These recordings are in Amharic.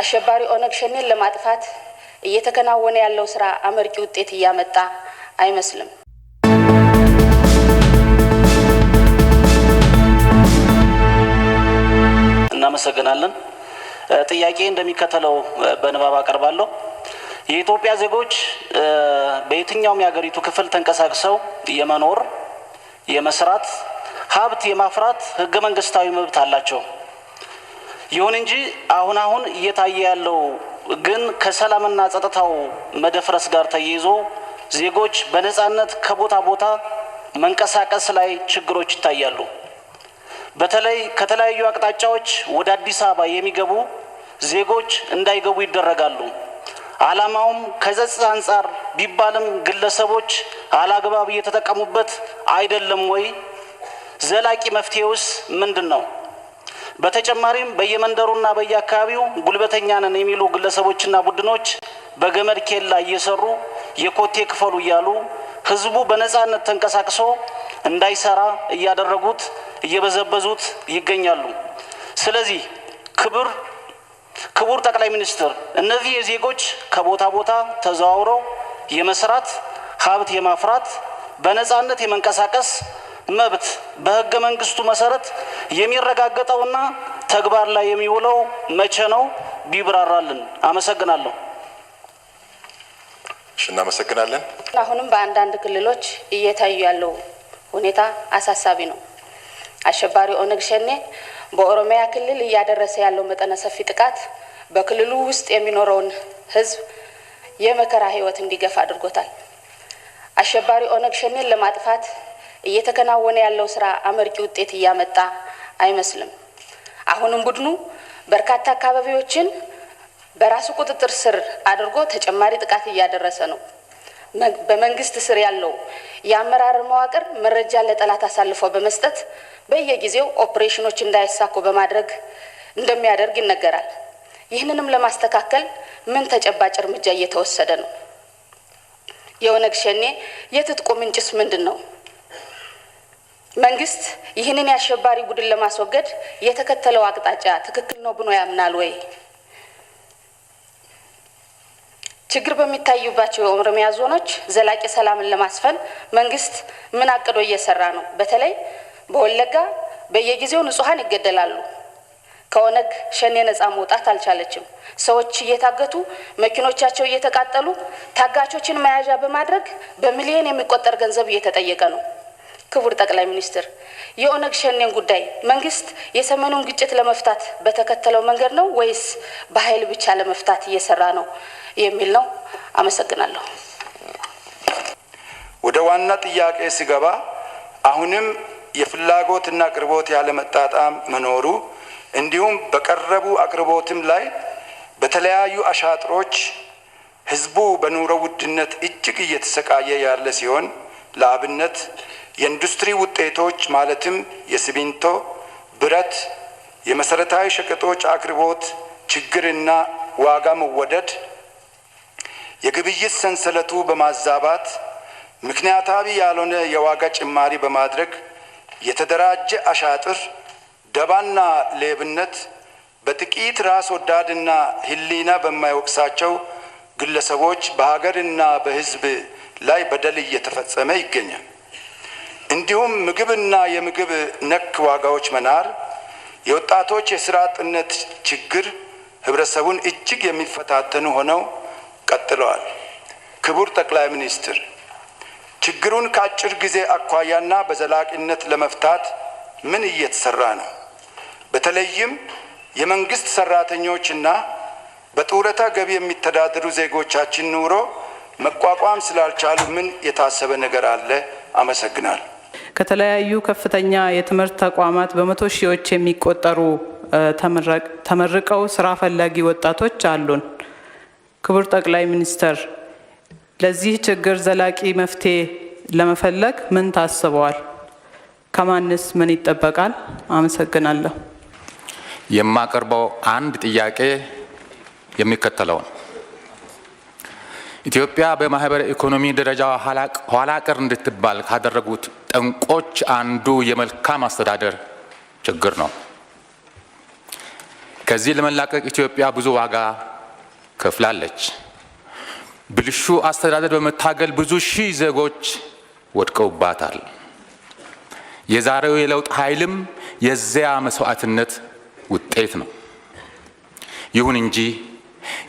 አሸባሪ ኦነግ ሸኔን ለማጥፋት እየተከናወነ ያለው ስራ አመርቂ ውጤት እያመጣ አይመስልም። እናመሰግናለን። ጥያቄ እንደሚከተለው በንባብ አቀርባለሁ። የኢትዮጵያ ዜጎች በየትኛውም የሀገሪቱ ክፍል ተንቀሳቅሰው የመኖር፣ የመስራት፣ ሀብት የማፍራት ህገ መንግስታዊ መብት አላቸው። ይሁን እንጂ አሁን እየታየ ያለው ግን ከሰላምና ጸጥታው መደፍረስ ጋር ተያይዞ ዜጎች በነጻነት ከቦታ ቦታ መንቀሳቀስ ላይ ችግሮች ይታያሉ። በተለይ ከተለያዩ አቅጣጫዎች ወደ አዲስ አበባ የሚገቡ ዜጎች እንዳይገቡ ይደረጋሉ። ዓላማውም ከጸጥታ አንፃር ቢባልም ግለሰቦች አላግባብ እየተጠቀሙበት አይደለም ወይ? ዘላቂ መፍትሄውስ ምንድነው? በተጨማሪም በየመንደሩና በየአካባቢው ጉልበተኛ ነን የሚሉ ግለሰቦችና ቡድኖች በገመድ ኬላ እየሰሩ የኮቴ ክፈሉ እያሉ ህዝቡ በነጻነት ተንቀሳቅሶ እንዳይሰራ እያደረጉት እየበዘበዙት ይገኛሉ። ስለዚህ ክቡር ጠቅላይ ሚኒስትር እነዚህ የዜጎች ከቦታ ቦታ ተዘዋውረው የመስራት፣ ሀብት የማፍራት፣ በነጻነት የመንቀሳቀስ መብት በህገ መንግስቱ መሰረት የሚረጋገጠውና ተግባር ላይ የሚውለው መቼ ነው? ቢብራራልን። አመሰግናለሁ። እናመሰግናለን። አሁንም በአንዳንድ ክልሎች እየታዩ ያለው ሁኔታ አሳሳቢ ነው። አሸባሪ ኦነግ ሸኔ በኦሮሚያ ክልል እያደረሰ ያለው መጠነ ሰፊ ጥቃት በክልሉ ውስጥ የሚኖረውን ህዝብ የመከራ ህይወት እንዲገፋ አድርጎታል። አሸባሪ ኦነግ ሸኔን ለማጥፋት እየተከናወነ ያለው ስራ አመርቂ ውጤት እያመጣ አይመስልም። አሁንም ቡድኑ በርካታ አካባቢዎችን በራሱ ቁጥጥር ስር አድርጎ ተጨማሪ ጥቃት እያደረሰ ነው። በመንግስት ስር ያለው የአመራር መዋቅር መረጃ ለጠላት አሳልፎ በመስጠት በየጊዜው ኦፕሬሽኖች እንዳይሳኩ በማድረግ እንደሚያደርግ ይነገራል። ይህንንም ለማስተካከል ምን ተጨባጭ እርምጃ እየተወሰደ ነው? የኦነግ ሸኔ የትጥቁ ምንጭስ ምንድነው? መንግስት ይህንን የአሸባሪ ቡድን ለማስወገድ የተከተለው አቅጣጫ ትክክል ነው ብሎ ያምናል ወይ? ችግር በሚታዩባቸው የኦሮሚያ ዞኖች ዘላቂ ሰላምን ለማስፈን መንግስት ምን አቅዶ እየሰራ ነው? በተለይ በወለጋ በየጊዜው ንጹሃን ይገደላሉ። ከኦነግ ሸኔ ነፃ መውጣት አልቻለችም። ሰዎች እየታገቱ መኪኖቻቸው እየተቃጠሉ ታጋቾችን መያዣ በማድረግ በሚሊዮን የሚቆጠር ገንዘብ እየተጠየቀ ነው። ክቡር ጠቅላይ ሚኒስትር የኦነግ ሸኔን ጉዳይ መንግስት የሰሜኑን ግጭት ለመፍታት በተከተለው መንገድ ነው ወይስ በኃይል ብቻ ለመፍታት እየሰራ ነው የሚል ነው? አመሰግናለሁ። ወደ ዋና ጥያቄ ሲገባ አሁንም የፍላጎትና አቅርቦት ያለመጣጣም መኖሩ እንዲሁም በቀረቡ አቅርቦትም ላይ በተለያዩ አሻጥሮች ህዝቡ በኑሮ ውድነት እጅግ እየተሰቃየ ያለ ሲሆን ለአብነት የኢንዱስትሪ ውጤቶች ማለትም የሲሚንቶ፣ ብረት፣ የመሰረታዊ ሸቀጦች አቅርቦት ችግርና ዋጋ መወደድ የግብይት ሰንሰለቱ በማዛባት ምክንያታዊ ያልሆነ የዋጋ ጭማሪ በማድረግ የተደራጀ አሻጥር፣ ደባና ሌብነት በጥቂት ራስ ወዳድና ህሊና በማይወቅሳቸው ግለሰቦች በሀገርና በህዝብ ላይ በደል እየተፈጸመ ይገኛል። እንዲሁም ምግብና የምግብ ነክ ዋጋዎች መናር፣ የወጣቶች የስራ አጥነት ችግር ህብረተሰቡን እጅግ የሚፈታተኑ ሆነው ቀጥለዋል። ክቡር ጠቅላይ ሚኒስትር ችግሩን ከአጭር ጊዜ አኳያና በዘላቂነት ለመፍታት ምን እየተሰራ ነው? በተለይም የመንግስት ሰራተኞችና በጡረታ ገቢ የሚተዳደሩ ዜጎቻችን ኑሮ መቋቋም ስላልቻሉ ምን የታሰበ ነገር አለ? አመሰግናለሁ። ከተለያዩ ከፍተኛ የትምህርት ተቋማት በመቶ ሺዎች የሚቆጠሩ ተመርቀው ስራ ፈላጊ ወጣቶች አሉን። ክቡር ጠቅላይ ሚኒስትር ለዚህ ችግር ዘላቂ መፍትሄ ለመፈለግ ምን ታስበዋል? ከማንስ ምን ይጠበቃል? አመሰግናለሁ። የማቀርበው አንድ ጥያቄ የሚከተለው ነው። ኢትዮጵያ በማህበረ ኢኮኖሚ ደረጃ ኋላ ቀር እንድትባል ካደረጉት ጠንቆች አንዱ የመልካም አስተዳደር ችግር ነው። ከዚህ ለመላቀቅ ኢትዮጵያ ብዙ ዋጋ ከፍላለች። ብልሹ አስተዳደር በመታገል ብዙ ሺህ ዜጎች ወድቀውባታል። የዛሬው የለውጥ ኃይልም የዚያ መስዋዕትነት ውጤት ነው። ይሁን እንጂ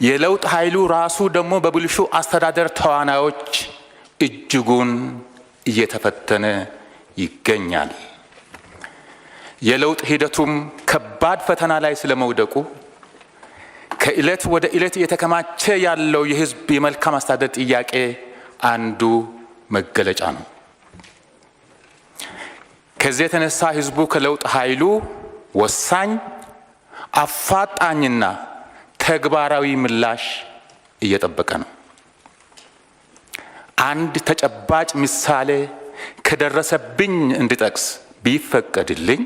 የለውጥ ኃይሉ ራሱ ደግሞ በብልሹ አስተዳደር ተዋናዮች እጅጉን እየተፈተነ ይገኛል። የለውጥ ሂደቱም ከባድ ፈተና ላይ ስለመውደቁ ከዕለት ወደ ዕለት እየተከማቸ ያለው የሕዝብ የመልካም አስተዳደር ጥያቄ አንዱ መገለጫ ነው። ከዚህ የተነሳ ሕዝቡ ከለውጥ ኃይሉ ወሳኝ አፋጣኝና ተግባራዊ ምላሽ እየጠበቀ ነው። አንድ ተጨባጭ ምሳሌ ከደረሰብኝ እንድጠቅስ ቢፈቀድልኝ፣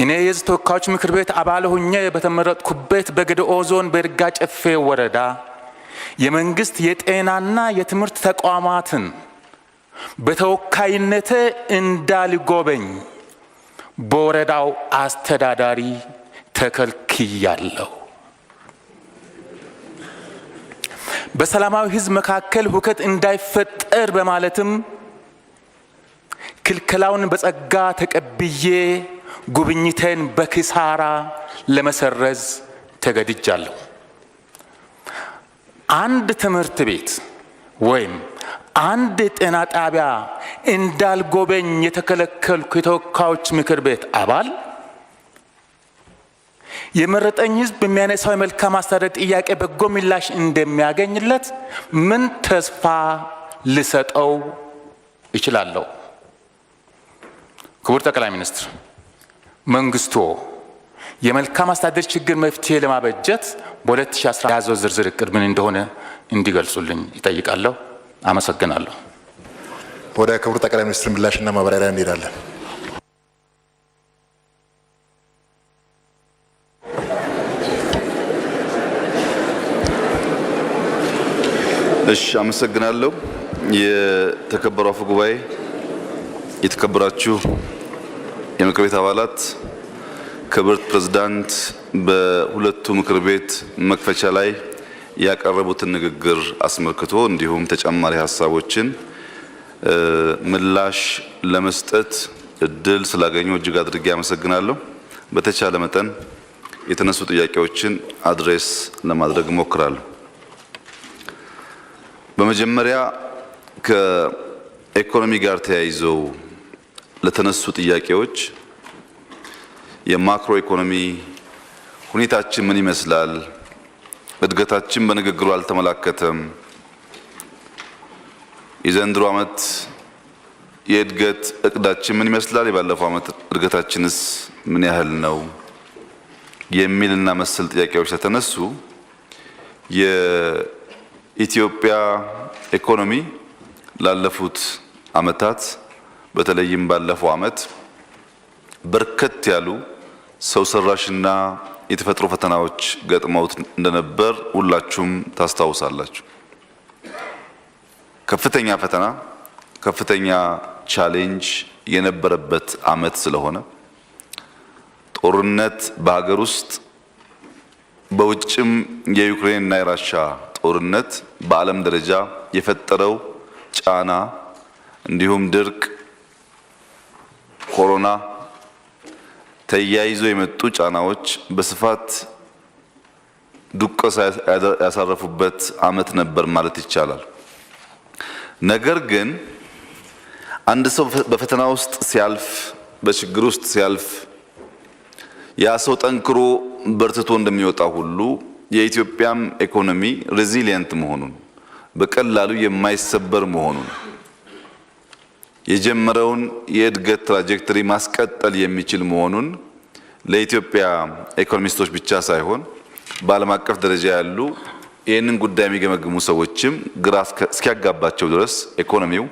እኔ የሕዝብ ተወካዮች ምክር ቤት አባል ሆኜ በተመረጥኩበት በገደኦ ዞን በይርጋ ጨፌ ወረዳ የመንግስት የጤናና የትምህርት ተቋማትን በተወካይነቴ እንዳልጎበኝ በወረዳው አስተዳዳሪ ተከልክያለሁ። በሰላማዊ ሕዝብ መካከል ሁከት እንዳይፈጠር በማለትም ክልከላውን በጸጋ ተቀብዬ ጉብኝቴን በኪሳራ ለመሰረዝ ተገድጃለሁ። አንድ ትምህርት ቤት ወይም አንድ የጤና ጣቢያ እንዳልጎበኝ የተከለከልኩ የተወካዮች ምክር ቤት አባል የመረጠኝ ሕዝብ በሚያነሳው የመልካም አስተዳደር ጥያቄ በጎ ምላሽ እንደሚያገኝለት ምን ተስፋ ልሰጠው እችላለሁ? ክቡር ጠቅላይ ሚኒስትር፣ መንግስቶ የመልካም አስተዳደር ችግር መፍትሄ ለማበጀት በ2010 ያዘው ዝርዝር እቅድ ምን እንደሆነ እንዲገልጹልኝ ይጠይቃለሁ። አመሰግናለሁ። ወደ ክቡር ጠቅላይ ሚኒስትር ምላሽና ማብራሪያ እንሄዳለን። እሺ፣ አመሰግናለሁ። የተከበሩ አፈ ጉባኤ፣ የተከበራችሁ የምክር ቤት አባላት፣ ክብርት ፕሬዝዳንት በሁለቱ ምክር ቤት መክፈቻ ላይ ያቀረቡትን ንግግር አስመልክቶ እንዲሁም ተጨማሪ ሀሳቦችን ምላሽ ለመስጠት እድል ስላገኙ እጅግ አድርጌ አመሰግናለሁ። በተቻለ መጠን የተነሱ ጥያቄዎችን አድሬስ ለማድረግ እሞክራለሁ። በመጀመሪያ ከኢኮኖሚ ጋር ተያይዘው ለተነሱ ጥያቄዎች የማክሮ ኢኮኖሚ ሁኔታችን ምን ይመስላል? እድገታችን በንግግሩ አልተመላከተም። የዘንድሮ ዓመት የእድገት እቅዳችን ምን ይመስላል? የባለፈው ዓመት እድገታችንስ ምን ያህል ነው? የሚልና መሰል ጥያቄዎች ተነሱ። የኢትዮጵያ ኢኮኖሚ ላለፉት ዓመታት በተለይም ባለፈው ዓመት በርከት ያሉ ሰው ሰራሽና የተፈጥሮ ፈተናዎች ገጥመውት እንደነበር ሁላችሁም ታስታውሳላችሁ። ከፍተኛ ፈተና፣ ከፍተኛ ቻሌንጅ የነበረበት ዓመት ስለሆነ ጦርነት በሀገር ውስጥ በውጭም የዩክሬንና የራሻ ጦርነት በዓለም ደረጃ የፈጠረው ጫና እንዲሁም ድርቅ፣ ኮሮና ተያይዞ የመጡ ጫናዎች በስፋት ዱቀሳ ያሳረፉበት ዓመት ነበር ማለት ይቻላል። ነገር ግን አንድ ሰው በፈተና ውስጥ ሲያልፍ፣ በችግር ውስጥ ሲያልፍ ያ ሰው ጠንክሮ በርትቶ እንደሚወጣ ሁሉ የኢትዮጵያም ኢኮኖሚ ሬዚሊየንት መሆኑን፣ በቀላሉ የማይሰበር መሆኑን፣ የጀመረውን የእድገት ትራጀክተሪ ማስቀጠል የሚችል መሆኑን ለኢትዮጵያ ኢኮኖሚስቶች ብቻ ሳይሆን በዓለም አቀፍ ደረጃ ያሉ ይህንን ጉዳይ የሚገመግሙ ሰዎችም ግራ እስኪያጋባቸው ድረስ ኢኮኖሚው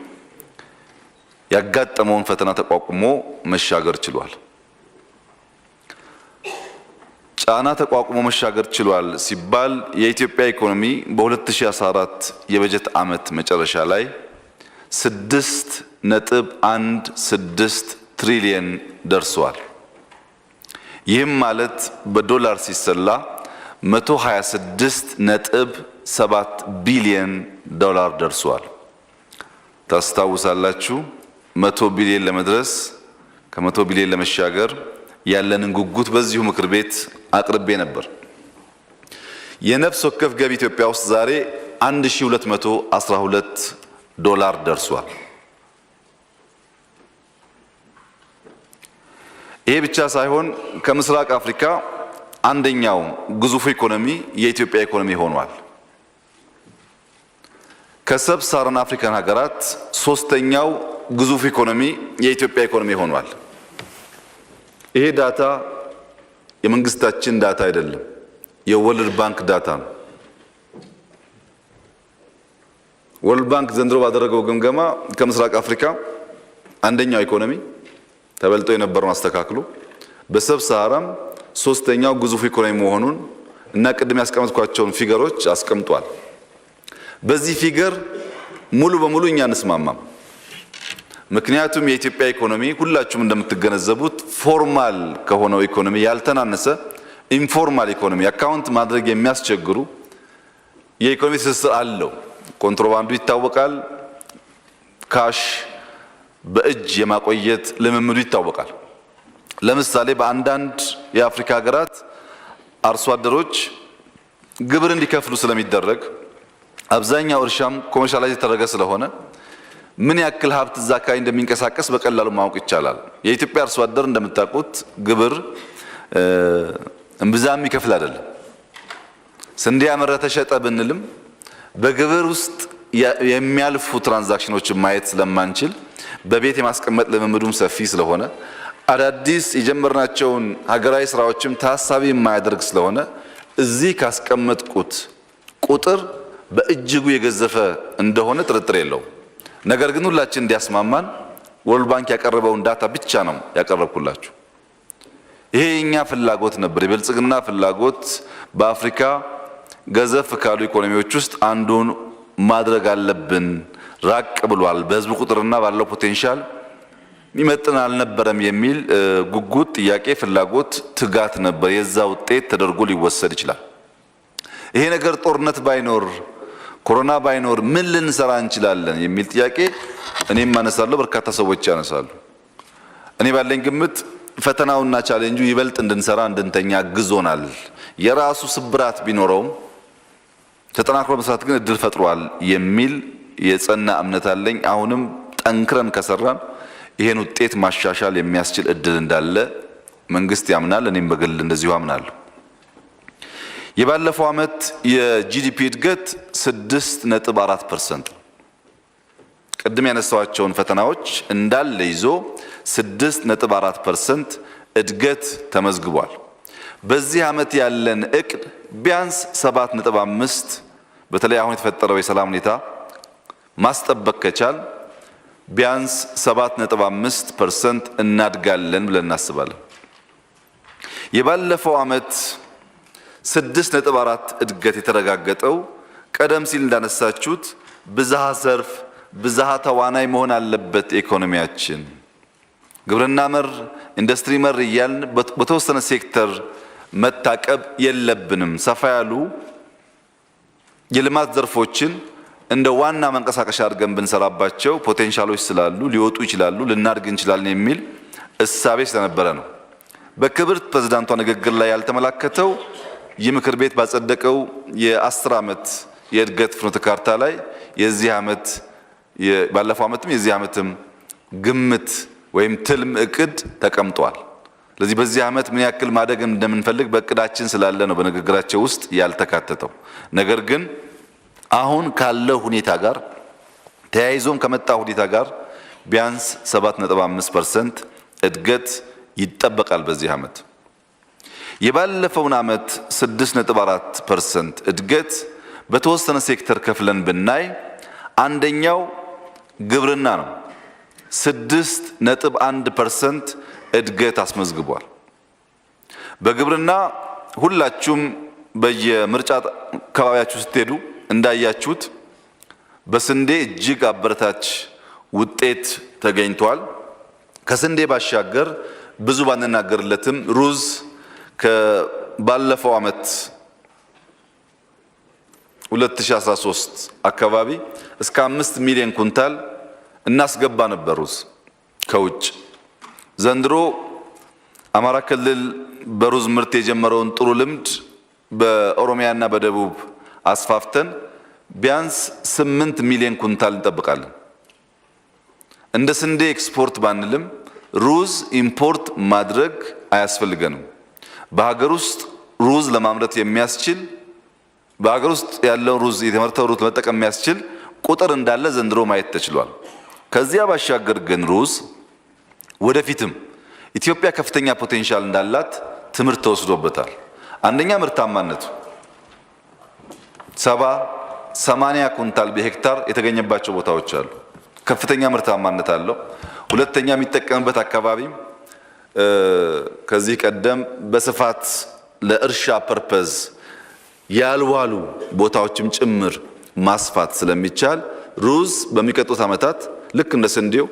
ያጋጠመውን ፈተና ተቋቁሞ መሻገር ችሏል። ጫና ተቋቁሞ መሻገር ችሏል ሲባል የኢትዮጵያ ኢኮኖሚ በ2014 የበጀት ዓመት መጨረሻ ላይ 6.16 ትሪሊየን ደርሷል። ይህም ማለት በዶላር ሲሰላ 126.7 ቢሊዮን ዶላር ደርሷል። ታስታውሳላችሁ 100 ቢሊዮን ለመድረስ ከ100 ቢሊዮን ለመሻገር ያለንን ጉጉት በዚሁ ምክር ቤት አቅርቤ ነበር። የነፍስ ወከፍ ገቢ ኢትዮጵያ ውስጥ ዛሬ 1212 ዶላር ደርሷል። ይሄ ብቻ ሳይሆን ከምስራቅ አፍሪካ አንደኛው ግዙፍ ኢኮኖሚ የኢትዮጵያ ኢኮኖሚ ሆኗል። ከሰብ ሳሃራን አፍሪካን ሀገራት ሶስተኛው ግዙፍ ኢኮኖሚ የኢትዮጵያ ኢኮኖሚ ሆኗል። ይሄ ዳታ የመንግስታችን ዳታ አይደለም፣ የወርልድ ባንክ ዳታ ነው። ወርልድ ባንክ ዘንድሮ ባደረገው ግምገማ ከምስራቅ አፍሪካ አንደኛው ኢኮኖሚ ተበልጦ የነበረውን አስተካክሎ በሰብ ሳሃራም ሶስተኛው ግዙፍ ኢኮኖሚ መሆኑን እና ቅድም ያስቀመጥኳቸውን ፊገሮች አስቀምጧል። በዚህ ፊገር ሙሉ በሙሉ እኛ እንስማማም። ምክንያቱም የኢትዮጵያ ኢኮኖሚ ሁላችሁም እንደምትገነዘቡት ፎርማል ከሆነው ኢኮኖሚ ያልተናነሰ ኢንፎርማል ኢኮኖሚ አካውንት ማድረግ የሚያስቸግሩ የኢኮኖሚ ትስስር አለው። ኮንትሮባንዱ ይታወቃል። ካሽ በእጅ የማቆየት ልምምዱ ይታወቃል። ለምሳሌ በአንዳንድ የአፍሪካ ሀገራት አርሶ አደሮች ግብር እንዲከፍሉ ስለሚደረግ አብዛኛው እርሻም ኮመርሻላይዝ የተደረገ ስለሆነ ምን ያክል ሀብት እዛ አካባቢ እንደሚንቀሳቀስ በቀላሉ ማወቅ ይቻላል። የኢትዮጵያ አርሶ አደር እንደምታውቁት ግብር እምብዛም ይከፍል አይደለም። ስንዴ ያመረተ ሸጠ ብንልም በግብር ውስጥ የሚያልፉ ትራንዛክሽኖችን ማየት ስለማንችል በቤት የማስቀመጥ ልምምዱም ሰፊ ስለሆነ አዳዲስ የጀመርናቸውን ሀገራዊ ስራዎችም ታሳቢ የማያደርግ ስለሆነ እዚህ ካስቀመጥኩት ቁጥር በእጅጉ የገዘፈ እንደሆነ ጥርጥር የለውም። ነገር ግን ሁላችን እንዲያስማማን ወርልድ ባንክ ያቀረበውን ዳታ ብቻ ነው ያቀረብኩላችሁ። ይሄ የኛ ፍላጎት ነበር፣ የብልጽግና ፍላጎት በአፍሪካ ገዘፍ ካሉ ኢኮኖሚዎች ውስጥ አንዱን ማድረግ አለብን። ራቅ ብሏል፣ በህዝብ ቁጥርና ባለው ፖቴንሻል ይመጥን አልነበረም የሚል ጉጉት፣ ጥያቄ፣ ፍላጎት፣ ትጋት ነበር። የዛ ውጤት ተደርጎ ሊወሰድ ይችላል። ይሄ ነገር ጦርነት ባይኖር ኮሮና ባይኖር ምን ልንሰራ እንችላለን የሚል ጥያቄ እኔም አነሳለሁ፣ በርካታ ሰዎች ያነሳሉ። እኔ ባለኝ ግምት ፈተናውና ቻሌንጁ ይበልጥ እንድንሰራ እንድንተኛ ግዞናል። የራሱ ስብራት ቢኖረውም ተጠናክሮ መስራት ግን እድል ፈጥሯል የሚል የጸና እምነት አለኝ። አሁንም ጠንክረን ከሰራን ይሄን ውጤት ማሻሻል የሚያስችል እድል እንዳለ መንግስት ያምናል፣ እኔም በግል እንደዚሁ አምናለሁ። የባለፈው ዓመት የጂዲፒ እድገት 6.4%። ቅድም ያነሳዋቸውን ፈተናዎች እንዳለ ይዞ 6.4% እድገት ተመዝግቧል። በዚህ ዓመት ያለን እቅድ ቢያንስ 7.5 በተለይ አሁን የተፈጠረው የሰላም ሁኔታ ማስጠበቅ ከቻል ቢያንስ 7.5% እናድጋለን ብለን እናስባለን። የባለፈው ዓመት 6.4 እድገት የተረጋገጠው ቀደም ሲል እንዳነሳችሁት ብዝሃ ዘርፍ ብዝሃ ተዋናይ መሆን አለበት ኢኮኖሚያችን። ግብርና መር ኢንዱስትሪ መር እያልን በተወሰነ ሴክተር መታቀብ የለብንም። ሰፋ ያሉ የልማት ዘርፎችን እንደ ዋና መንቀሳቀሻ አድርገን ብንሰራባቸው ፖቴንሻሎች ስላሉ ሊወጡ ይችላሉ፣ ልናድግ እንችላለን የሚል እሳቤ ስለነበረ ነው። በክብርት ፕሬዝዳንቷ ንግግር ላይ ያልተመላከተው ይህ ምክር ቤት ባጸደቀው የ10 ዓመት የእድገት ፍኖተ ካርታ ላይ የዚህ ዓመት ባለፈው ዓመትም የዚህ ዓመትም ግምት ወይም ትልም እቅድ ተቀምጧል። ስለዚህ በዚህ ዓመት ምን ያክል ማደግ እንደምንፈልግ በእቅዳችን ስላለ ነው በንግግራቸው ውስጥ ያልተካተተው። ነገር ግን አሁን ካለው ሁኔታ ጋር ተያይዞም ከመጣ ሁኔታ ጋር ቢያንስ 7.5% እድገት ይጠበቃል በዚህ ዓመት። የባለፈውን ዓመት 6.4% እድገት በተወሰነ ሴክተር ከፍለን ብናይ አንደኛው ግብርና ነው። 6.1% እድገት አስመዝግቧል። በግብርና ሁላችሁም በየምርጫ አካባቢያችሁ ስትሄዱ እንዳያችሁት በስንዴ እጅግ አበረታች ውጤት ተገኝቷል። ከስንዴ ባሻገር ብዙ ባንናገርለትም ሩዝ ከባለፈው ዓመት 2013 አካባቢ እስከ 5 ሚሊዮን ኩንታል እናስገባ ነበር ሩዝ ከውጭ። ዘንድሮ አማራ ክልል በሩዝ ምርት የጀመረውን ጥሩ ልምድ በኦሮሚያና በደቡብ አስፋፍተን ቢያንስ 8 ሚሊዮን ኩንታል እንጠብቃለን። እንደ ስንዴ ኤክስፖርት ባንልም ሩዝ ኢምፖርት ማድረግ አያስፈልገንም። በሀገር ውስጥ ሩዝ ለማምረት የሚያስችል በሀገር ውስጥ ያለው ሩዝ የተመረተው ሩዝ ለመጠቀም የሚያስችል ቁጥር እንዳለ ዘንድሮ ማየት ተችሏል። ከዚያ ባሻገር ግን ሩዝ ወደፊትም ኢትዮጵያ ከፍተኛ ፖቴንሻል እንዳላት ትምህርት ተወስዶበታል። አንደኛ ምርታማነቱ 70-80 ኩንታል በሄክታር የተገኘባቸው ቦታዎች አሉ። ከፍተኛ ምርታማነት አለው። ሁለተኛ የሚጠቀምበት አካባቢ ከዚህ ቀደም በስፋት ለእርሻ ፐርፐዝ ያልዋሉ ቦታዎችም ጭምር ማስፋት ስለሚቻል ሩዝ በሚቀጥሉት ዓመታት ልክ እንደ ስንዴው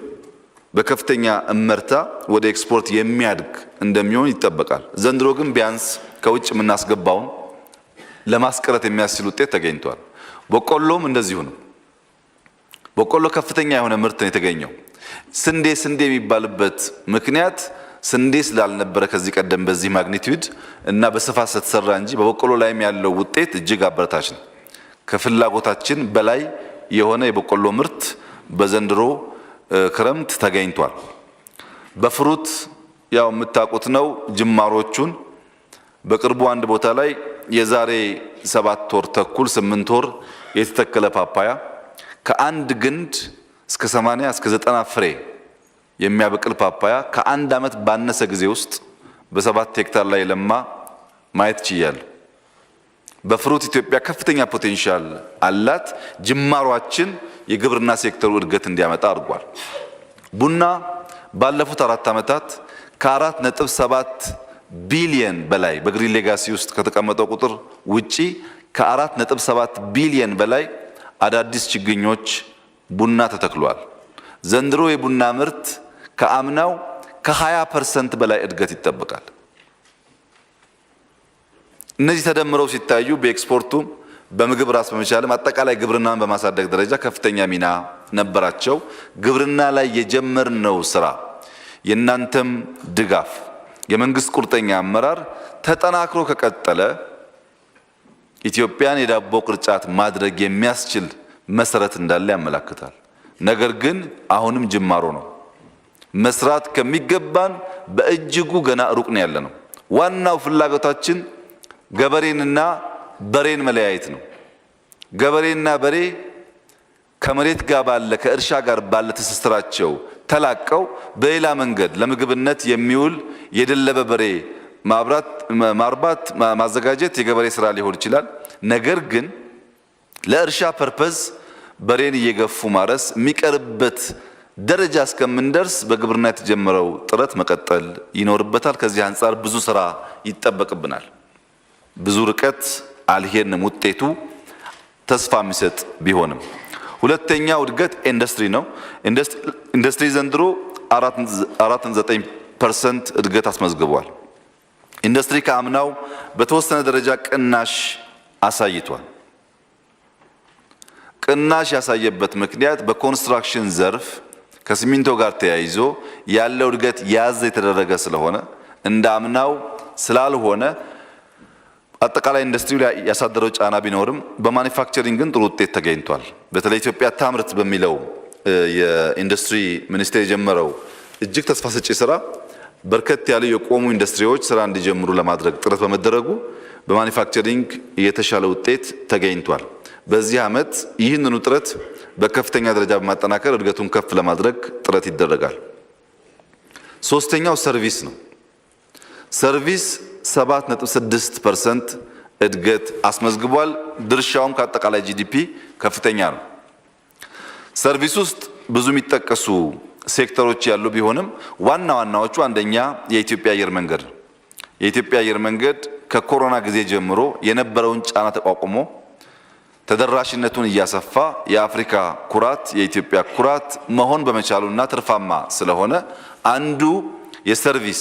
በከፍተኛ እመርታ ወደ ኤክስፖርት የሚያድግ እንደሚሆን ይጠበቃል። ዘንድሮ ግን ቢያንስ ከውጭ የምናስገባውን ለማስቀረት የሚያስችል ውጤት ተገኝቷል። በቆሎም እንደዚሁ ነው። በቆሎ ከፍተኛ የሆነ ምርት ነው የተገኘው። ስንዴ የሚባልበት ምክንያት ስንዴ ስላልነበረ ከዚህ ቀደም በዚህ ማግኒቲዩድ እና በስፋት ስለተሰራ እንጂ በበቆሎ ላይም ያለው ውጤት እጅግ አበረታች ነው። ከፍላጎታችን በላይ የሆነ የበቆሎ ምርት በዘንድሮ ክረምት ተገኝቷል። በፍሩት ያው የምታውቁት ነው ጅማሮቹን። በቅርቡ አንድ ቦታ ላይ የዛሬ 7 ወር ተኩል 8 ወር የተተከለ ፓፓያ ከአንድ ግንድ እስከ 80 እስከ 90 ፍሬ የሚያበቅል ፓፓያ ከአንድ ዓመት ባነሰ ጊዜ ውስጥ በ7 ሄክታር ላይ ለማ ማየት ችያለሁ። በፍሩት ኢትዮጵያ ከፍተኛ ፖቴንሻል አላት። ጅማሯችን የግብርና ሴክተሩ እድገት እንዲያመጣ አድርጓል። ቡና ባለፉት 4 ዓመታት ከ4.7 ቢሊየን በላይ በግሪን ሌጋሲ ውስጥ ከተቀመጠው ቁጥር ውጪ ከ4.7 ቢሊየን በላይ አዳዲስ ችግኞች ቡና ተተክሏል። ዘንድሮ የቡና ምርት ከአምናው ከ20% በላይ እድገት ይጠበቃል። እነዚህ ተደምረው ሲታዩ በኤክስፖርቱ በምግብ ራስ በመቻልም አጠቃላይ ግብርናን በማሳደግ ደረጃ ከፍተኛ ሚና ነበራቸው። ግብርና ላይ የጀመርነው ስራ የእናንተም ድጋፍ የመንግስት ቁርጠኛ አመራር ተጠናክሮ ከቀጠለ ኢትዮጵያን የዳቦ ቅርጫት ማድረግ የሚያስችል መሰረት እንዳለ ያመለክታል። ነገር ግን አሁንም ጅማሮ ነው። መስራት ከሚገባን በእጅጉ ገና ሩቅ ነው ያለነው። ዋናው ፍላጎታችን ገበሬንና በሬን መለያየት ነው። ገበሬና በሬ ከመሬት ጋር ባለ ከእርሻ ጋር ባለ ትስስራቸው ተላቀው በሌላ መንገድ ለምግብነት የሚውል የደለበ በሬ ማርባት ማዘጋጀት የገበሬ ስራ ሊሆን ይችላል። ነገር ግን ለእርሻ ፐርፐዝ በሬን እየገፉ ማረስ የሚቀርበት ደረጃ እስከምንደርስ በግብርና የተጀመረው ጥረት መቀጠል ይኖርበታል። ከዚህ አንጻር ብዙ ስራ ይጠበቅብናል። ብዙ ርቀት አልሄድንም። ውጤቱ ተስፋ የሚሰጥ ቢሆንም ሁለተኛው እድገት ኢንዱስትሪ ነው። ኢንዱስትሪ ዘንድሮ 4.9% እድገት አስመዝግቧል። ኢንዱስትሪ ከአምናው በተወሰነ ደረጃ ቅናሽ አሳይቷል። ቅናሽ ያሳየበት ምክንያት በኮንስትራክሽን ዘርፍ ከሲሚንቶ ጋር ተያይዞ ያለው እድገት ያዝ የተደረገ ስለሆነ እንደ አምናው ስላልሆነ አጠቃላይ ኢንዱስትሪው ላይ ያሳደረው ጫና ቢኖርም በማኒፋክቸሪንግ ግን ጥሩ ውጤት ተገኝቷል። በተለይ ኢትዮጵያ ታምርት በሚለው የኢንዱስትሪ ሚኒስቴር የጀመረው እጅግ ተስፋ ሰጪ ስራ በርከት ያሉ የቆሙ ኢንዱስትሪዎች ስራ እንዲጀምሩ ለማድረግ ጥረት በመደረጉ በማኒፋክቸሪንግ የተሻለ ውጤት ተገኝቷል። በዚህ ዓመት ይህንኑ ጥረት በከፍተኛ ደረጃ በማጠናከር እድገቱን ከፍ ለማድረግ ጥረት ይደረጋል። ሶስተኛው ሰርቪስ ነው። ሰርቪስ 7.6% እድገት አስመዝግቧል። ድርሻውም ከአጠቃላይ ጂዲፒ ከፍተኛ ነው። ሰርቪስ ውስጥ ብዙ የሚጠቀሱ ሴክተሮች ያሉ ቢሆንም ዋና ዋናዎቹ አንደኛ የኢትዮጵያ አየር መንገድ ነው። የኢትዮጵያ አየር መንገድ ከኮሮና ጊዜ ጀምሮ የነበረውን ጫና ተቋቁሞ ተደራሽነቱን እያሰፋ የአፍሪካ ኩራት የኢትዮጵያ ኩራት መሆን በመቻሉና ትርፋማ ስለሆነ አንዱ የሰርቪስ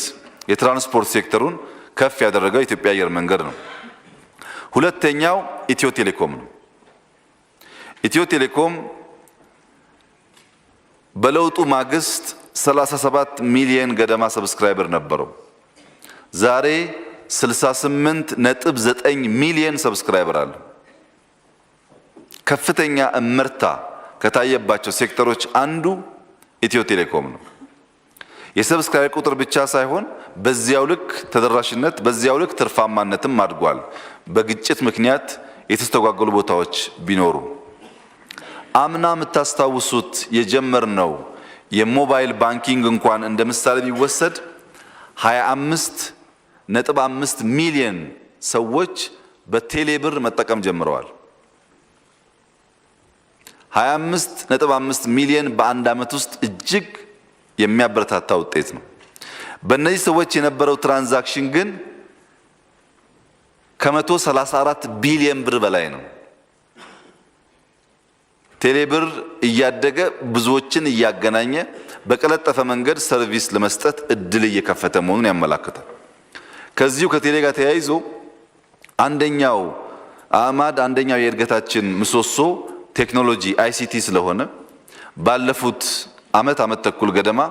የትራንስፖርት ሴክተሩን ከፍ ያደረገው የኢትዮጵያ አየር መንገድ ነው። ሁለተኛው ኢትዮ ቴሌኮም ነው። ኢትዮ ቴሌኮም በለውጡ ማግስት 37 ሚሊዮን ገደማ ሰብስክራይበር ነበረው። ዛሬ 68.9 ሚሊዮን ሰብስክራይበር አለ። ከፍተኛ እምርታ ከታየባቸው ሴክተሮች አንዱ ኢትዮ ቴሌኮም ነው። የሰብስክራይበር ቁጥር ብቻ ሳይሆን በዚያው ልክ ተደራሽነት፣ በዚያው ልክ ትርፋማነትም አድጓል። በግጭት ምክንያት የተስተጓጎሉ ቦታዎች ቢኖሩ አምና የምታስታውሱት የጀመርነው የሞባይል ባንኪንግ እንኳን እንደ ምሳሌ ቢወሰድ 25.5 ሚሊዮን ሰዎች በቴሌብር መጠቀም ጀምረዋል። 25.5 ሚሊዮን በአንድ ዓመት ውስጥ እጅግ የሚያበረታታ ውጤት ነው። በእነዚህ ሰዎች የነበረው ትራንዛክሽን ግን ከ134 ቢሊዮን ብር በላይ ነው። ቴሌብር እያደገ ብዙዎችን እያገናኘ በቀለጠፈ መንገድ ሰርቪስ ለመስጠት እድል እየከፈተ መሆኑን ያመላክታል። ከዚሁ ከቴሌ ጋር ተያይዞ አንደኛው የእድገታችን ምሰሶ ቴክኖሎጂ አይሲቲ ስለሆነ ባለፉት ዓመት ተኩል ገደማ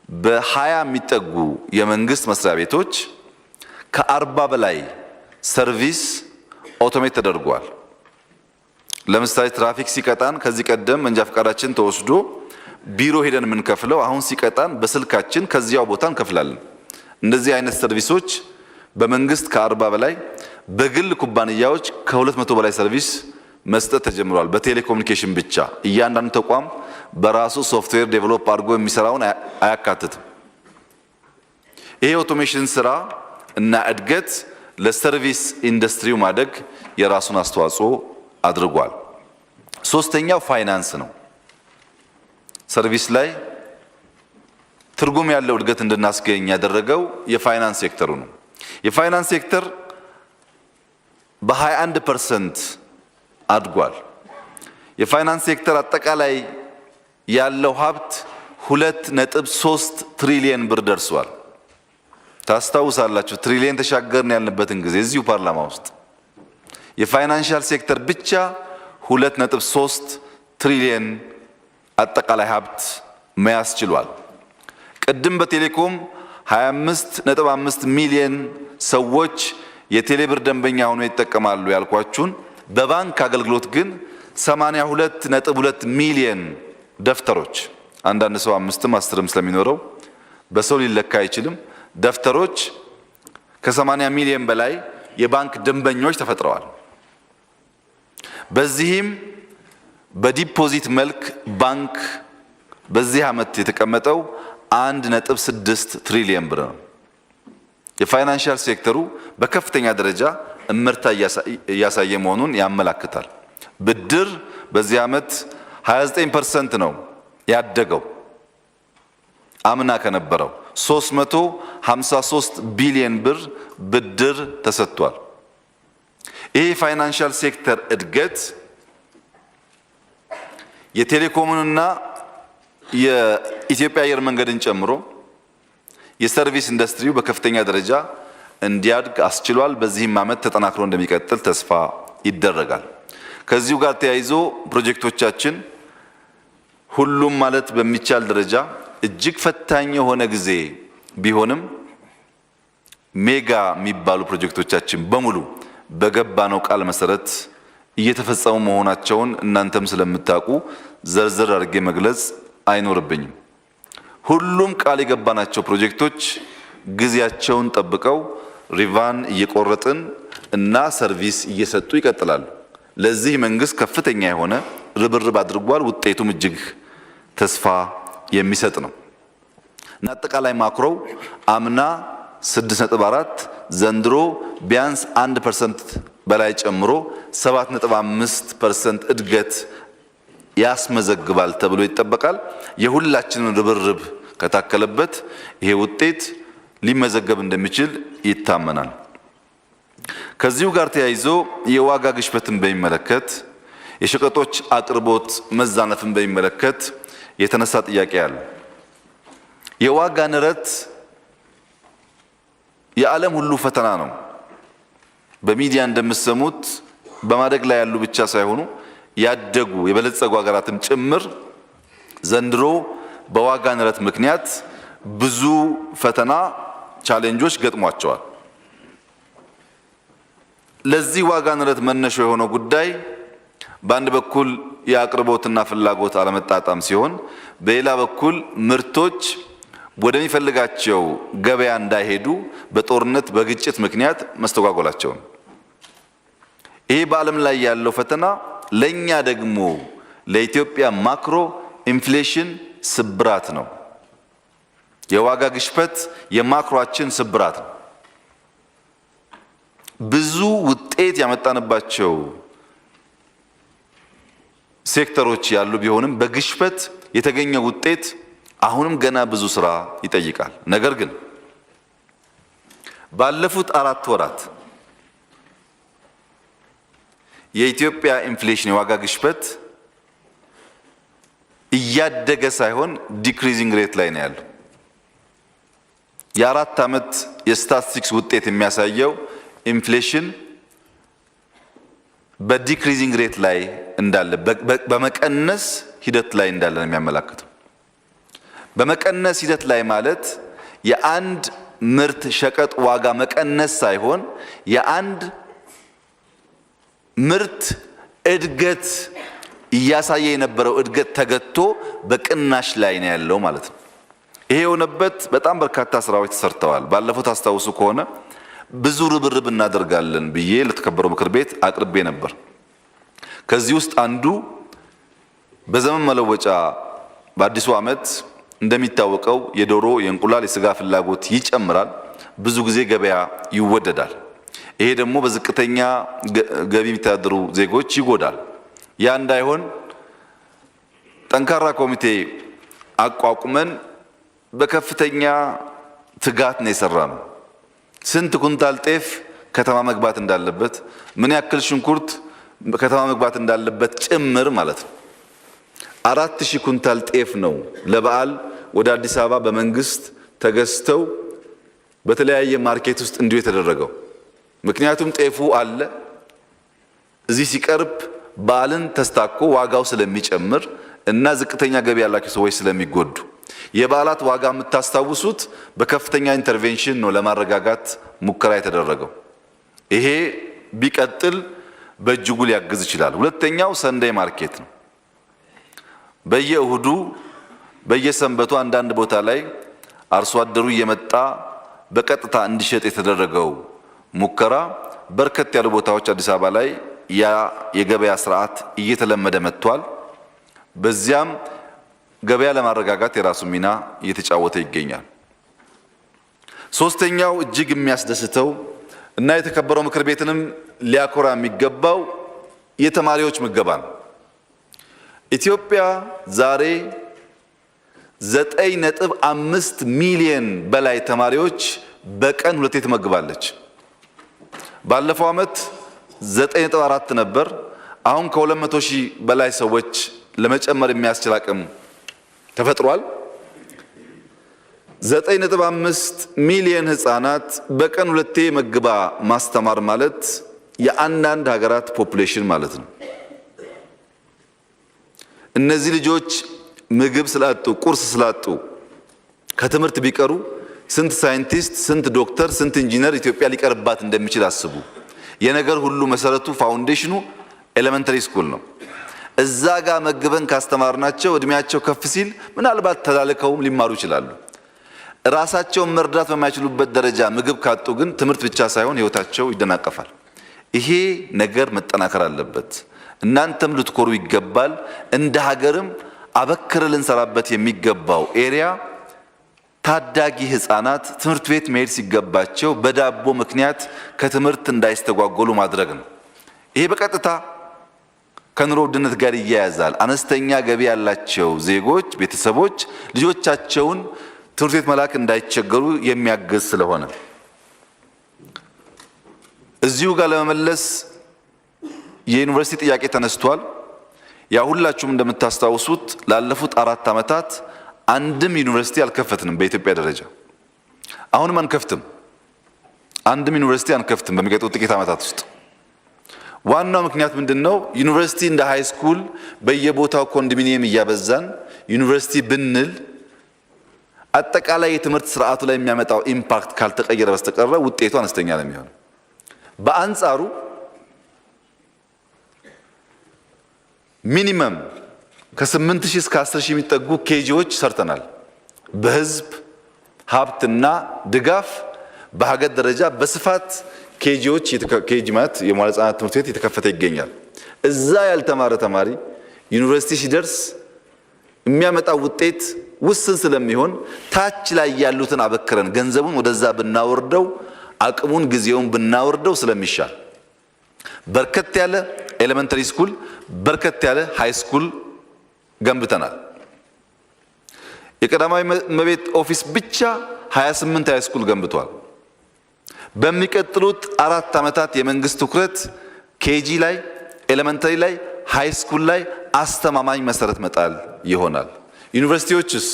በ20 የሚጠጉ የመንግስት መስሪያ ቤቶች ከ40 በላይ ሰርቪስ ኦቶሜት ተደርጓል። ለምሳሌ ትራፊክ ሲቀጣን ከዚህ ቀደም መንጃ ፈቃዳችን ተወስዶ ቢሮ ሄደን የምንከፍለው አሁን ሲቀጣን በስልካችን ከዚያው ቦታ እንከፍላለን። እንደዚህ አይነት ሰርቪሶች በመንግስት ከ40 በላይ በግል ኩባንያዎች ከ200 በላይ ሰርቪስ መስጠት ተጀምሯል። በቴሌኮሙኒኬሽን ብቻ እያንዳንዱ ተቋም በራሱ ሶፍትዌር ዴቨሎፕ አድርጎ የሚሰራውን አያካትትም። ይሄ ኦቶሜሽን ስራ እና እድገት ለሰርቪስ ኢንዱስትሪው ማደግ የራሱን አስተዋጽኦ አድርጓል። ሶስተኛው ፋይናንስ ነው። ሰርቪስ ላይ ትርጉም ያለው እድገት እንድናስገኝ ያደረገው የፋይናንስ ሴክተሩ ነው። የፋይናንስ ሴክተር በ21% አድጓል። የፋይናንስ ሴክተር አጠቃላይ ያለው ሀብት 2.3 ትሪሊየን ብር ደርሷል። ታስታውሳላችሁ፣ ትሪሊየን ተሻገርን ያልንበትን ጊዜ እዚሁ ፓርላማ ውስጥ የፋይናንሻል ሴክተር ብቻ 2.3 ትሪሊየን አጠቃላይ ሀብት መያዝ ችሏል። ቅድም በቴሌኮም 25.5 ሚሊዮን ሰዎች የቴሌብር ደንበኛ ሆነው ይጠቀማሉ ያልኳችሁን በባንክ አገልግሎት ግን 82.2 ሚሊዮን ደፍተሮች፣ አንዳንድ ሰው 5ም 10ም ስለሚኖረው በሰው ሊለካ አይችልም። ደፍተሮች ከ80 ሚሊዮን በላይ የባንክ ደንበኞች ተፈጥረዋል። በዚህም በዲፖዚት መልክ ባንክ በዚህ ዓመት የተቀመጠው 1.6 ትሪሊየን ብር ነው። የፋይናንሻል ሴክተሩ በከፍተኛ ደረጃ እምርታ እያሳየ መሆኑን ያመላክታል። ብድር በዚህ ዓመት 29% ነው ያደገው። አምና ከነበረው 353 ቢሊዮን ብር ብድር ተሰጥቷል። ይህ የፋይናንሻል ሴክተር እድገት የቴሌኮሙንና የኢትዮጵያ አየር መንገድን ጨምሮ የሰርቪስ ኢንዱስትሪው በከፍተኛ ደረጃ እንዲያድግ አስችሏል። በዚህም ዓመት ተጠናክሮ እንደሚቀጥል ተስፋ ይደረጋል። ከዚሁ ጋር ተያይዞ ፕሮጀክቶቻችን ሁሉም ማለት በሚቻል ደረጃ እጅግ ፈታኝ የሆነ ጊዜ ቢሆንም ሜጋ የሚባሉ ፕሮጀክቶቻችን በሙሉ በገባነው ቃል መሰረት እየተፈጸሙ መሆናቸውን እናንተም ስለምታውቁ ዘርዘር አድርጌ መግለጽ አይኖርብኝም። ሁሉም ቃል የገባናቸው ፕሮጀክቶች ጊዜያቸውን ጠብቀው ሪቫን እየቆረጥን እና ሰርቪስ እየሰጡ ይቀጥላሉ። ለዚህ መንግስት ከፍተኛ የሆነ ርብርብ አድርጓል። ውጤቱም እጅግ ተስፋ የሚሰጥ ነው እና አጠቃላይ ማክሮው አምና 6.4 ዘንድሮ ቢያንስ 1% በላይ ጨምሮ 7.5% እድገት ያስመዘግባል ተብሎ ይጠበቃል። የሁላችንን ርብርብ ከታከለበት ይሄ ውጤት ሊመዘገብ እንደሚችል ይታመናል። ከዚሁ ጋር ተያይዞ የዋጋ ግሽበትን በሚመለከት የሸቀጦች አቅርቦት መዛነፍን በሚመለከት የተነሳ ጥያቄ አለ። የዋጋ ንረት የዓለም ሁሉ ፈተና ነው። በሚዲያ እንደምትሰሙት በማደግ ላይ ያሉ ብቻ ሳይሆኑ ያደጉ የበለጸጉ ሀገራትም ጭምር ዘንድሮ በዋጋ ንረት ምክንያት ብዙ ፈተና ቻሌንጆች ገጥሟቸዋል። ለዚህ ዋጋ ንረት መነሻ የሆነው ጉዳይ በአንድ በኩል የአቅርቦትና ፍላጎት አለመጣጣም ሲሆን፣ በሌላ በኩል ምርቶች ወደሚፈልጋቸው ገበያ እንዳይሄዱ በጦርነት በግጭት ምክንያት መስተጓጎላቸው ነው። ይሄ በዓለም ላይ ያለው ፈተና ለኛ ደግሞ ለኢትዮጵያ ማክሮ ኢንፍሌሽን ስብራት ነው። የዋጋ ግሽበት የማክሮአችን ስብራት ነው። ብዙ ውጤት ያመጣንባቸው ሴክተሮች ያሉ ቢሆንም በግሽበት የተገኘው ውጤት አሁንም ገና ብዙ ስራ ይጠይቃል። ነገር ግን ባለፉት 4 ወራት የኢትዮጵያ ኢንፍሌሽን የዋጋ ግሽበት እያደገ ሳይሆን ዲክሪዚንግ ሬት ላይ ነው ያለው። የ4 ዓመት የስታቲስቲክስ ውጤት የሚያሳየው ኢንፍሌሽን በዲክሪዚንግ ሬት ላይ እንዳለ በመቀነስ ሂደት ላይ እንዳለ ነው የሚያመላክተው። በመቀነስ ሂደት ላይ ማለት የአንድ ምርት ሸቀጥ ዋጋ መቀነስ ሳይሆን የአንድ ምርት እድገት እያሳየ የነበረው እድገት ተገቶ በቅናሽ ላይ ነው ያለው ማለት ነው። ይሄ የሆነበት በጣም በርካታ ስራዎች ተሰርተዋል። ባለፉት አስታውሱ ከሆነ ብዙ ርብርብ እናደርጋለን ብዬ ለተከበረው ምክር ቤት አቅርቤ ነበር። ከዚህ ውስጥ አንዱ በዘመን መለወጫ በአዲሱ ዓመት እንደሚታወቀው የዶሮ፣ የእንቁላል፣ የስጋ ፍላጎት ይጨምራል። ብዙ ጊዜ ገበያ ይወደዳል። ይሄ ደግሞ በዝቅተኛ ገቢ የሚተዳደሩ ዜጎች ይጎዳል። ያ እንዳይሆን ጠንካራ ኮሚቴ አቋቁመን በከፍተኛ ትጋት ነው የሰራነው። ስንት ኩንታል ጤፍ ከተማ መግባት እንዳለበት፣ ምን ያክል ሽንኩርት ከተማ መግባት እንዳለበት ጭምር ማለት ነው። 4000 ኩንታል ጤፍ ነው ለበዓል ወደ አዲስ አበባ በመንግስት ተገዝተው በተለያየ ማርኬት ውስጥ እንዲሁ የተደረገው። ምክንያቱም ጤፉ አለ እዚህ ሲቀርብ በዓልን ተስታኮ ዋጋው ስለሚጨምር እና ዝቅተኛ ገቢ ያላቸው ሰዎች ስለሚጎዱ የበዓላት ዋጋ የምታስታውሱት በከፍተኛ ኢንተርቬንሽን ነው ለማረጋጋት ሙከራ የተደረገው። ይሄ ቢቀጥል በእጅጉ ሊያግዝ ይችላል። ሁለተኛው ሰንደይ ማርኬት ነው። በየእሁዱ በየሰንበቱ አንዳንድ ቦታ ላይ አርሶ አደሩ እየመጣ በቀጥታ እንዲሸጥ የተደረገው ሙከራ በርከት ያሉ ቦታዎች አዲስ አበባ ላይ ያ የገበያ ስርዓት እየተለመደ መጥቷል። በዚያም ገበያ ለማረጋጋት የራሱ ሚና እየተጫወተ ይገኛል። ሶስተኛው እጅግ የሚያስደስተው እና የተከበረው ምክር ቤትንም ሊያኮራ የሚገባው የተማሪዎች ምገባ ነው። ኢትዮጵያ ዛሬ 9.5 ሚሊዮን በላይ ተማሪዎች በቀን ሁለቴ ትመግባለች። ባለፈው ዓመት 9.4 ነበር። አሁን ከ200 ሺህ በላይ ሰዎች ለመጨመር የሚያስችል አቅም ተፈጥሯል። 9.5 ሚሊዮን ህፃናት በቀን ሁለቴ መግባ ማስተማር ማለት የአንዳንድ ሀገራት ፖፑሌሽን ማለት ነው። እነዚህ ልጆች ምግብ ስላጡ፣ ቁርስ ስላጡ ከትምህርት ቢቀሩ ስንት ሳይንቲስት፣ ስንት ዶክተር፣ ስንት ኢንጂነር ኢትዮጵያ ሊቀርባት እንደሚችል አስቡ። የነገር ሁሉ መሰረቱ ፋውንዴሽኑ ኤሌመንተሪ ስኩል ነው። እዛ ጋር መግበን ካስተማርናቸው እድሜያቸው ከፍ ሲል ምናልባት ተላልከውም ሊማሩ ይችላሉ። ራሳቸውን መርዳት በማይችሉበት ደረጃ ምግብ ካጡ ግን ትምህርት ብቻ ሳይሆን ህይወታቸው ይደናቀፋል። ይሄ ነገር መጠናከር አለበት። እናንተም ልትኮሩ ይገባል። እንደ ሀገርም አበክረ ልንሰራበት የሚገባው ኤሪያ ታዳጊ ህፃናት ትምህርት ቤት መሄድ ሲገባቸው በዳቦ ምክንያት ከትምህርት እንዳይስተጓጎሉ ማድረግ ነው። ይሄ በቀጥታ ከኑሮ ውድነት ጋር ይያያዛል። አነስተኛ ገቢ ያላቸው ዜጎች፣ ቤተሰቦች ልጆቻቸውን ትምህርት ቤት መላክ እንዳይቸገሩ የሚያግዝ ስለሆነ እዚሁ ጋር ለመመለስ የዩኒቨርሲቲ ጥያቄ ተነስቷል። ያ ሁላችሁም እንደምታስታውሱት ላለፉት 4 ዓመታት አንድም ዩኒቨርሲቲ አልከፈትንም በኢትዮጵያ ደረጃ። አሁንም አንከፍትም። አንድም ዩኒቨርሲቲ አንከፍትም በሚቀጥሉት ጥቂት ዓመታት ውስጥ። ዋናው ምክንያት ምንድነው? ዩኒቨርሲቲ እንደ ሃይ ስኩል በየቦታው ኮንዶሚኒየም እያበዛን ዩኒቨርሲቲ ብንል አጠቃላይ የትምህርት ስርዓቱ ላይ የሚያመጣው ኢምፓክት ካልተቀየረ በስተቀር ውጤቱ አነስተኛ ነው የሚሆነው። በአንጻሩ ሚኒመም ከ8000 እስከ 10000 የሚጠጉ ኬጂዎች ሰርተናል። በህዝብ ሀብትና ድጋፍ በሀገር ደረጃ በስፋት ኬጂዎች ኬጂ ማለት የመዋዕለ ሕጻናት ትምህርት ቤት የተከፈተ ይገኛል። እዛ ያልተማረ ተማሪ ዩኒቨርሲቲ ሲደርስ የሚያመጣው ውጤት ውስን ስለሚሆን ታች ላይ ያሉትን አበክረን ገንዘቡን ወደዛ ብናወርደው አቅሙን ጊዜውን ብናወርደው ስለሚሻል በርከት ያለ ኤሌመንተሪ ስኩል በርከት ያለ ሃይ ስኩል ገንብተናል። የቀዳማዊ እመቤት ኦፊስ ብቻ 28 ሃይ ስኩል ገንብቷል። በሚቀጥሉት 4 ዓመታት የመንግስት ትኩረት ኬጂ ላይ ኤሌመንተሪ ላይ ሃይ ስኩል ላይ አስተማማኝ መሰረት መጣል ይሆናል። ዩኒቨርሲቲዎችስ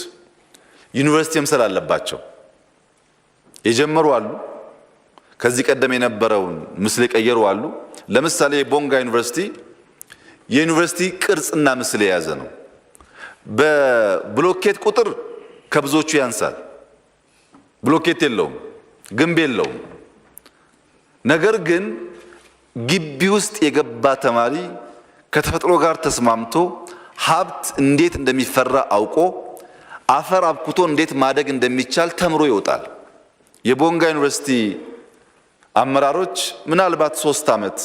ዩኒቨርሲቲ መምሰል አለባቸው። የጀመሩ አሉ፣ ከዚህ ቀደም የነበረውን ምስል የቀየሩ አሉ። ለምሳሌ የቦንጋ ዩኒቨርሲቲ የዩኒቨርሲቲ ቅርጽና ምስል የያዘ ነው። በብሎኬት ቁጥር ከብዙዎቹ ያንሳል። ብሎኬት የለውም፣ ግንብ የለውም። ነገር ግን ግቢ ውስጥ የገባ ተማሪ ከተፈጥሮ ጋር ተስማምቶ ሀብት እንዴት እንደሚፈራ አውቆ አፈር አብኩቶ እንዴት ማደግ እንደሚቻል ተምሮ ይወጣል። የቦንጋ ዩኒቨርሲቲ አመራሮች ምናልባት 3 ዓመት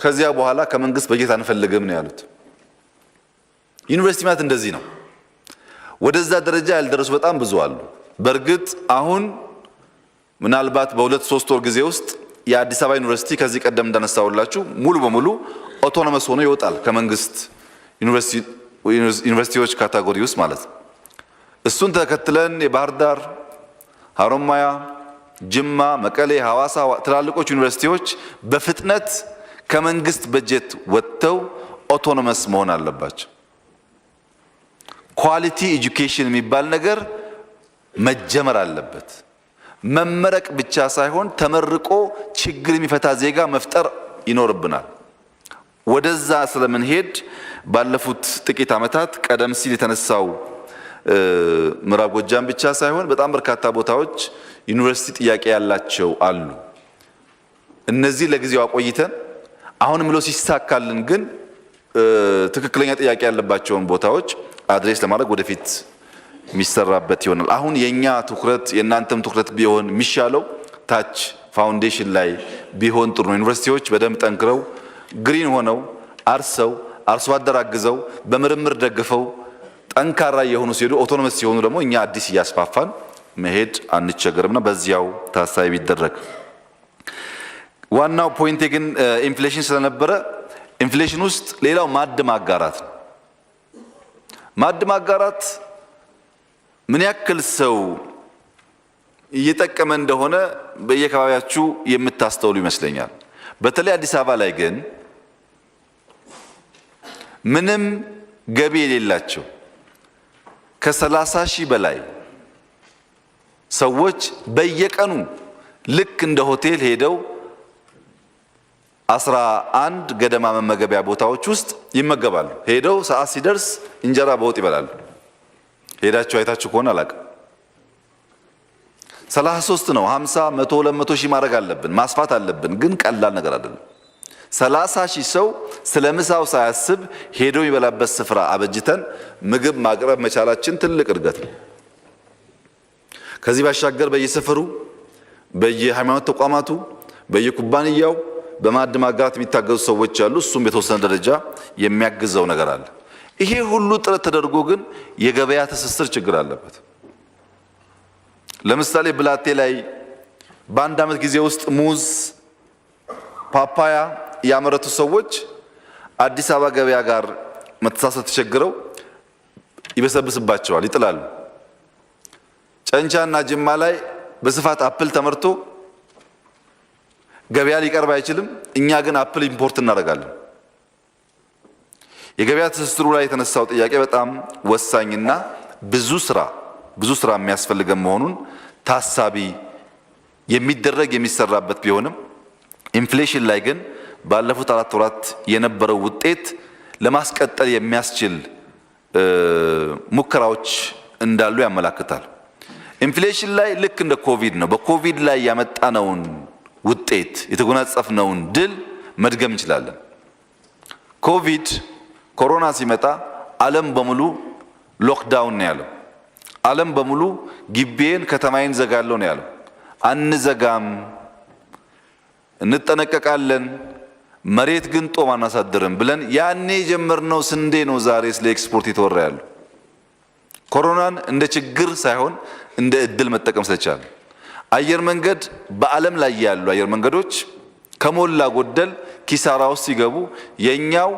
ከዚያ በኋላ ከመንግስት በጀት አንፈልግም ነው ያሉት። ዩኒቨርሲቲ ማለት እንደዚህ ነው። ወደዛ ደረጃ ያልደረሱ በጣም ብዙ አሉ። በእርግጥ አሁን ምናልባት በ2-3 ወር ጊዜ ውስጥ የአዲስ አበባ ዩኒቨርሲቲ ከዚህ ቀደም እንዳነሳውላችሁ ሙሉ በሙሉ ኦቶኖመስ ሆኖ ይወጣል ከመንግስት ዩኒቨርሲቲዎች ካታጎሪ ውስጥ ማለት ነው። እሱን ተከትለን የባህር ዳር፣ ሀሮማያ፣ ጅማ፣ መቀሌ፣ ሐዋሳ ትላልቆች ዩኒቨርሲቲዎች በፍጥነት ከመንግስት በጀት ወጥተው ኦቶኖመስ መሆን አለባቸው። ኳሊቲ ኤጁኬሽን የሚባል ነገር መጀመር አለበት። መመረቅ ብቻ ሳይሆን ተመርቆ ችግር የሚፈታ ዜጋ መፍጠር ይኖርብናል። ወደዛ ስለምንሄድ ባለፉት ጥቂት ዓመታት ቀደም ሲል የተነሳው ምዕራብ ጎጃም ብቻ ሳይሆን በጣም በርካታ ቦታዎች ዩኒቨርሲቲ ጥያቄ ያላቸው አሉ። እነዚህ ለጊዜው አቆይተን አሁንም ብሎ ሲሳካልን ግን ትክክለኛ ጥያቄ ያለባቸውን ቦታዎች አድሬስ ለማድረግ ወደፊት የሚሰራበት ይሆናል። አሁን የኛ ትኩረት የእናንተም ትኩረት ቢሆን የሚሻለው ታች ፋውንዴሽን ላይ ቢሆን ጥሩ ነው። ዩኒቨርሲቲዎች በደንብ ጠንክረው ግሪን ሆነው አርሰው አርሶ አደር አግዘው በምርምር ደግፈው ጠንካራ የሆኑ ሲሄዱ ኦቶኖመስ ሲሆኑ ደግሞ እኛ አዲስ እያስፋፋን መሄድ አንቸገርምና በዚያው ታሳቢ ቢደረግ። ዋናው ፖይንቴ ግን ኢንፍሌሽን ስለነበረ ኢንፍሌሽን ውስጥ ሌላው ማዕድ ማጋራት ነው። ማዕድ ማጋራት ምን ያክል ሰው እየጠቀመ እንደሆነ በየአካባቢያችሁ የምታስተውሉ ይመስለኛል። በተለይ አዲስ አበባ ላይ ግን ምንም ገቢ የሌላቸው ከ30,000 በላይ ሰዎች በየቀኑ ልክ እንደ ሆቴል ሄደው 11 ገደማ መመገቢያ ቦታዎች ውስጥ ይመገባሉ። ሄደው ሰዓት ሲደርስ እንጀራ በወጥ ይበላሉ። ሄዳችሁ አይታችሁ ከሆነ አላውቅም። 33 ነው 50፣ 100፣ 200 ሺህ ማድረግ አለብን፣ ማስፋት አለብን። ግን ቀላል ነገር አይደለም። 30,000 ሰው ስለ ምሳው ሳያስብ ሄዶ የሚበላበት ስፍራ አበጅተን ምግብ ማቅረብ መቻላችን ትልቅ እድገት ነው። ከዚህ ባሻገር በየሰፈሩ በየሃይማኖት ተቋማቱ በየኩባንያው በማዕድ ማጋራት የሚታገዙ ሰዎች አሉ። እሱም በተወሰነ ደረጃ የሚያግዘው ነገር አለ። ይሄ ሁሉ ጥረት ተደርጎ ግን የገበያ ትስስር ችግር አለበት። ለምሳሌ ብላቴ ላይ በአንድ ዓመት ጊዜ ውስጥ ሙዝ፣ ፓፓያ ያመረቱ ሰዎች አዲስ አበባ ገበያ ጋር መተሳሰር ተቸግረው ይበሰብስባቸዋል፣ ይጥላሉ። ጨንቻና ጅማ ላይ በስፋት አፕል ተመርቶ ገበያ ሊቀርብ አይችልም። እኛ ግን አፕል ኢምፖርት እናደርጋለን። የገበያ ትስስሩ ላይ የተነሳው ጥያቄ በጣም ወሳኝና ብዙ ስራ የሚያስፈልገን መሆኑን ታሳቢ የሚደረግ የሚሰራበት ቢሆንም ኢንፍሌሽን ላይ ግን ባለፉት 4 ወራት የነበረው ውጤት ለማስቀጠል የሚያስችል ሙከራዎች እንዳሉ ያመለክታል። ኢንፍሌሽን ላይ ልክ እንደ ኮቪድ ነው። በኮቪድ ላይ ያመጣነውን ውጤት የተጎናጸፍነውን ድል መድገም እንችላለን። ኮሮና ሲመጣ ዓለም በሙሉ ሎክዳውን ነው ያለው። ዓለም በሙሉ ግቤን ከተማዬን ዘጋለሁ ነው ያለው። አንዘጋም፣ እንጠነቀቃለን፣ መሬት ግን ጦም አናሳድርም ብለን ያኔ የጀመርነው ስንዴ ነው ዛሬ ስለ ኤክስፖርት የተወራ ያለው። ኮሮናን እንደ ችግር ሳይሆን እንደ እድል መጠቀም ስለቻለ አየር መንገድ በዓለም ላይ ያሉ አየር መንገዶች ከሞላ ጎደል ኪሳራ ውስጥ ሲገቡ የኛው